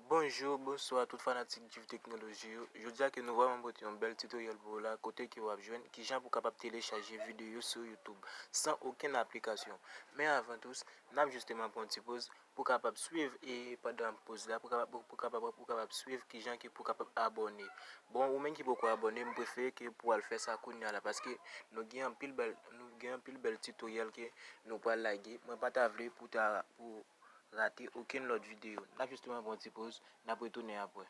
Bonjour, bonsoir tout fanatique de technologie. Je dis que nous voyons un bel tutoriel pour la côté qui va joindre qui sont pour capable télécharger vidéo sur YouTube sans aucune application. Mais avant tout, nous avons justement pour une petite pause pour capable suivre et pendant la pause là pour capable suivre qui gens qui pour capable abonner. Bon, ou même qui pour abonner, je préfère que pour le faire ça là parce que nous gagnons pile bel tutoriel que nous pas liker. Moi pas t'avoir pour rater aucune autre vidéo. Là justement pour une petite pause, n'a pas retourner après.